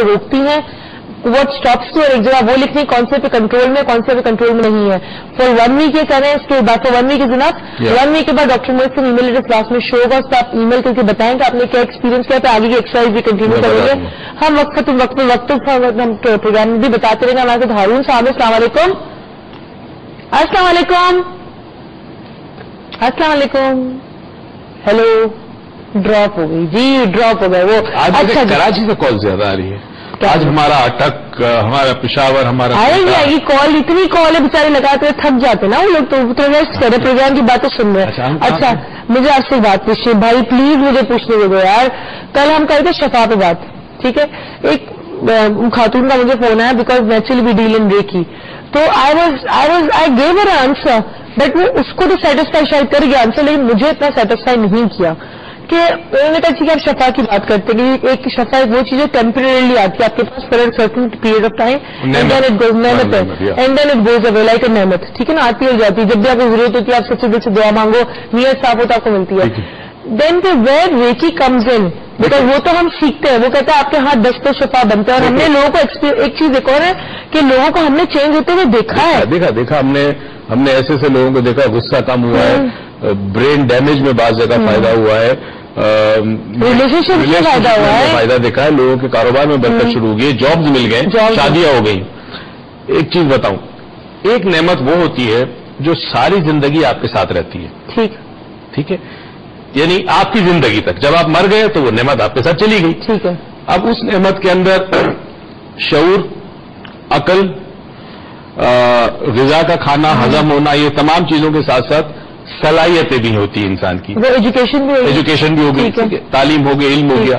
روکتی ہیں, what stops you, اور ایک جگہ وہ لکھنی کون سے پہ کنٹرول میں, کون سے پہ کنٹرول میں نہیں ہے. فور 1 week یہ کریں, اس کے بعد فور 1 week از انف. 1 week کے بعد ڈاکٹر موہت سے ای میل ایڈریس کلاس میں شو ہوگا, اس پہ آپ ای میل کر کے بتائیں کہ آپ نے کیا ایکسپیرینس کیا, تو آگے کی ایکسرسائز بھی کنٹینیو کریں گے. ہم وقت ہم پروگرام میں بھی بتاتے رہیں گے. ہمارے ساتھ ہارون صاحب. السلام علیکم. السلام علیکم. السلام علیکم. ہیلو. ڈراپ ہو گئی جی, ڈراپ ہو گئے وہ. اچھا, کراچی سے کال زیادہ آ رہی ہے آج. ہمارا اٹک, ہمارا پشاور, ہمارا آئے گی کال. اتنی کال ہے بیچارے لگاتے ہوئے تھک جاتے نا وہ لوگ, تو ریسٹ کرے, پروگرام کی باتیں سن رہے ہیں. اچھا, مجھے آپ سے بات پوچھیے بھائی, پلیز مجھے پوچھنے دے دو یار. کل ہم کرتے شفا پہ بات, ٹھیک ہے. ایک خاتون کا مجھے فون آیا, because naturally we deal in reiki, تو I gave her answer, but وہ اس کو تو سیٹسفائی شاید کر گیا آنسر, لیکن مجھے اتنا سیٹسفائی نہیں کیا کہ انہوں نے کہا ٹھیک ہے آپ شفا کی بات کرتے ہیں. ایک شفا وہ چیز جو ٹیمپریریلی آتی ہے آپ کے پاس for certain period of time, and then it goes نعمت ہے, and then it goes away like a نعمت, ٹھیک ہے نا, آتی ہو جاتی ہے. جب بھی آپ کو ضرورت ہوتی ہے آپ سچے دل سے دعا مانگو, نیت صاف ہوتا آپ کو ملتی ہے. Then where ریکی comes in, because وہ تو ہم سیکھتے ہیں, وہ کہتا ہے آپ کے ہاتھ 10 پہ شفا بنتا ہے. اور ہم نے لوگوں کو ایک چیز ایک اور ہے کہ لوگوں کو ہم نے چینج ہوتے ہوئے دیکھا ہے. دیکھا ہم نے ایسے لوگوں کو دیکھا, غصہ کم ہوا ہے, برین ڈیمیج میں بعض جگہ فائدہ ہوا ہے, ریلیشن شپ میں فائدہ ہوا ہے, فائدہ دیکھا ہے, لوگوں کے کاروبار میں برکت شروع ہو گئی, جابز مل گئے, شادیاں ہو گئی. ایک چیز بتاؤں, ایک نعمت وہ ہوتی ہے جو ساری زندگی آپ کے ساتھ رہتی ہے, ٹھیک ہے, یعنی آپ کی زندگی تک. جب آپ مر گئے تو وہ نعمت آپ کے ساتھ چلی گئی, ٹھیک ہے. اب اس نعمت کے اندر شعور, عقل, غذا کا کھانا, ہضم ہونا, یہ تمام چیزوں کے ساتھ ساتھ صلاحیتیں بھی ہوتی ہیں انسان کی. ایجوکیشن بھی ہو گئی, تعلیم ہو گئی, علم ہو گیا.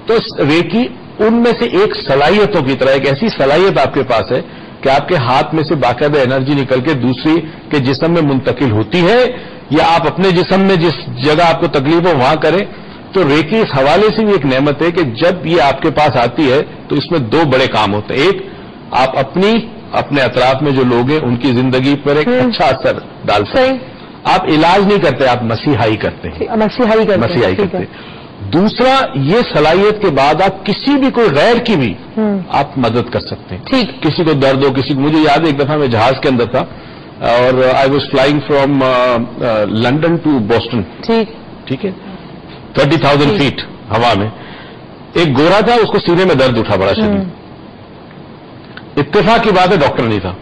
تو ریکی ان میں سے ایک صلاحیتوں کی طرح, ایک ایسی صلاحیت آپ کے پاس ہے کہ آپ کے ہاتھ میں سے باقاعدہ انرجی نکل کے دوسری کے جسم میں منتقل ہوتی ہے, یا آپ اپنے جسم میں جس جگہ آپ کو تکلیف ہو وہاں کریں. تو ریکی اس حوالے سے بھی ایک نعمت ہے کہ جب یہ آپ کے پاس آتی ہے تو اس میں 2 بڑے کام ہوتے ہیں. ایک, آپ اپنے اطراف میں جو لوگ ہیں ان کی زندگی پر ایک اچھا اثر ڈالتے ہیں. آپ علاج نہیں کرتے, آپ مسیحائی کرتے ہیں, مسیحائی کرتے ہیں. دوسرا, یہ صلاحیت کے بعد آپ کسی بھی کوئی غیر کی بھی آپ مدد کر سکتے ہیں. کسی کو درد ہو, کسی کو, مجھے یاد ہے ایک دفعہ میں جہاز کے اندر تھا اور I was flying from London to Boston, ٹھیک ہے, 30,000 فیٹ ہوا میں. ایک گورا تھا, اس کو سینے میں درد اٹھا بڑا شدید. اتفاق کی بات ہے ڈاکٹر نہیں تھا.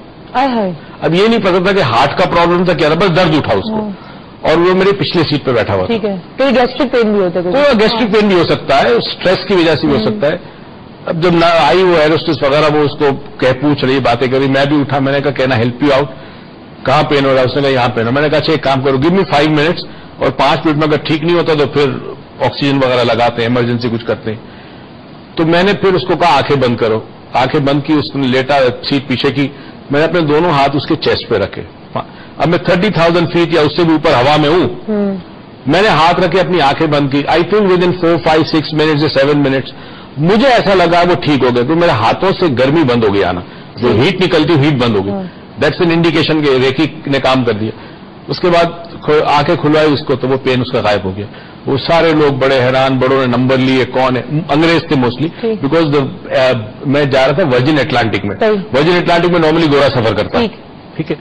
اب یہ نہیں پتا تھا کہ ہارٹ کا پرابلم تھا, کیا تھا, بس درد اٹھا اس کو, اور وہ میری پچھلے سیٹ پہ بیٹھا ہوا تھا. تو گیسٹرک پین بھی ہوتا ہے, گیسٹرک پین بھی ہو سکتا ہے, اسٹریس کی وجہ سے بھی ہو سکتا ہے. اب جب آئی وہ ایروسٹس وغیرہ, وہ اس کو پوچھ رہی, باتیں کری, میں بھی اٹھا, میں نے کہا کہنا ہیلپ یو آؤٹ, کہاں پین ہو رہا ہے, اس نے کہا یہاں پین ہو. میں نے کہا اچھا ایک کام کرو, گیو می 5 منٹس, اور 5 منٹ میں اگر ٹھیک نہیں ہوتا تو پھر آکسیجن وغیرہ لگاتے ہیں, ایمرجنسی کچھ کرتے ہیں. تو میں نے پھر اس کو کہا آنکھیں بند کرو. آنکھیں بند کی, اس نے لیٹا, سیٹ پیچھے کی, میں نے اپنے دونوں ہاتھ اس کے چیسٹ پہ رکھے. اب میں 30,000 فیٹ یا اس سے بھی اوپر ہوا میں ہوں, میں نے ہاتھ رکھے, اپنی آنکھیں بند کی. I think with in 4, 5, 6 minutes یا 7 منٹس مجھے ایسا لگا وہ ٹھیک ہو گیا, تو میرے ہاتھوں سے گرمی بند ہو گئی آنا, جو ہیٹ نکلتی ہیٹ بند ہو گئی. دیٹس این انڈیکیشن کہ ریکی نے کام کر دیا. اس کے بعد آنکھیں کھلوائی اس کو, تو وہ پین اس کا غائب ہو گیا. وہ سارے لوگ بڑے حیران, بڑوں نے نمبر لیے, کون ہے, انگریز تھے موسٹلی, بیکاز میں جا رہا تھا ورجن اٹلانٹک میں. ورجن اٹلانٹک میں نارملی گورا سفر کرتا ہے, ٹھیک ہے,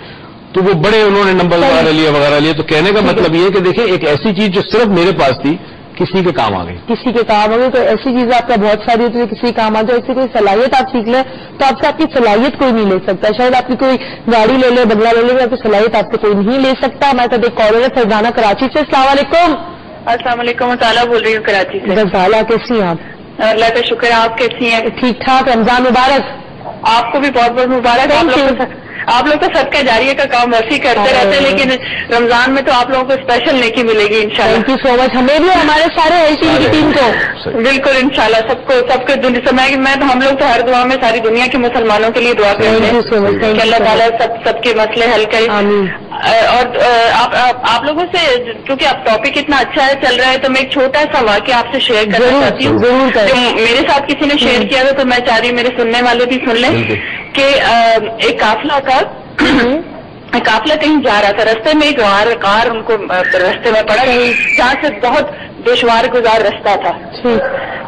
تو وہ بڑے انہوں نے نمبر وغیرہ لیے. تو کہنے کا مطلب یہ ہے کہ دیکھیں, ایک ایسی چیز جو صرف میرے پاس تھی, کسی کے کام آ گئی, تو ایسی چیزیں آپ کا بہت ساری ہوتی ہے, کسی کام آ جائے. ایسی کوئی صلاحیت آپ سیکھ لیں تو آپ سے آپ کی صلاحیت کوئی نہیں لے سکتا. شاید آپ کی کوئی گاڑی لے لے, بنگلہ لے لے, آپ کی صلاحیت آپ سے کوئی نہیں لے سکتا. ہمارے ساتھ ایک کالر ہے فرزانہ کراچی سے. السلام علیکم. السلام علیکم, غزالہ بول رہی ہوں کراچی سے. غزالہ کیسی ہیں آپ؟ اللہ کا شکر ہے, آپ کیسی ہیں؟ ٹھیک ٹھاک. رمضان مبارک. آپ کو بھی بہت بہت مبارک. آپ لوگ تو صدقہ جاریہ کا کام ویسے ہی کرتے رہتے ہیں, لیکن رمضان میں تو آپ لوگوں کو اسپیشل نیکی ملے گی انشاءاللہ. تھینک یو سو مچ. ہمیں بھی, ہمارے سارے ایل ٹی وی کی ٹیم کو بالکل انشاءاللہ سب کے میں تو ہم لوگ تو ہر دعا میں ساری دنیا کے مسلمانوں کے لیے دعا کرتے ہیں کہ اللہ تعالیٰ سب کے مسئلے حل کرے. اور آپ لوگوں سے, کیونکہ اب ٹاپک اتنا اچھا ہے چل رہا ہے, تو میں ایک چھوٹا سا واقعہ آپ سے شیئر کرنا چاہتی ہوں, جو میرے ساتھ کسی نے شیئر کیا تھا, تو میں چاہ رہی ہوں میرے سننے والے بھی سن لیں. کہ ایک قافلہ کہیں جا رہا تھا, رستے میں ایک کار ان کو رستے میں پڑا, جہاں سے بہت دشوار گزار رستہ تھا.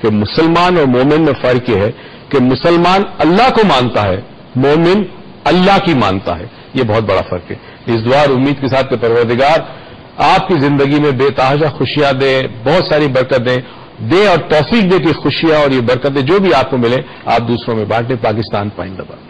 کہ مسلمان اور مومن میں فرق یہ ہے کہ مسلمان اللہ کو مانتا ہے، مومن اللہ کی مانتا ہے. یہ بہت بڑا فرق ہے. اس دعا اور امید کے ساتھ کہ پروردگار آپ کی زندگی میں بے تحاشا خوشیاں دے، بہت ساری برکتیں دے اور توفیق دے کہ خوشیاں اور یہ برکتیں جو بھی آپ کو ملے آپ دوسروں میں بانٹیں. پاکستان پائندہ باد.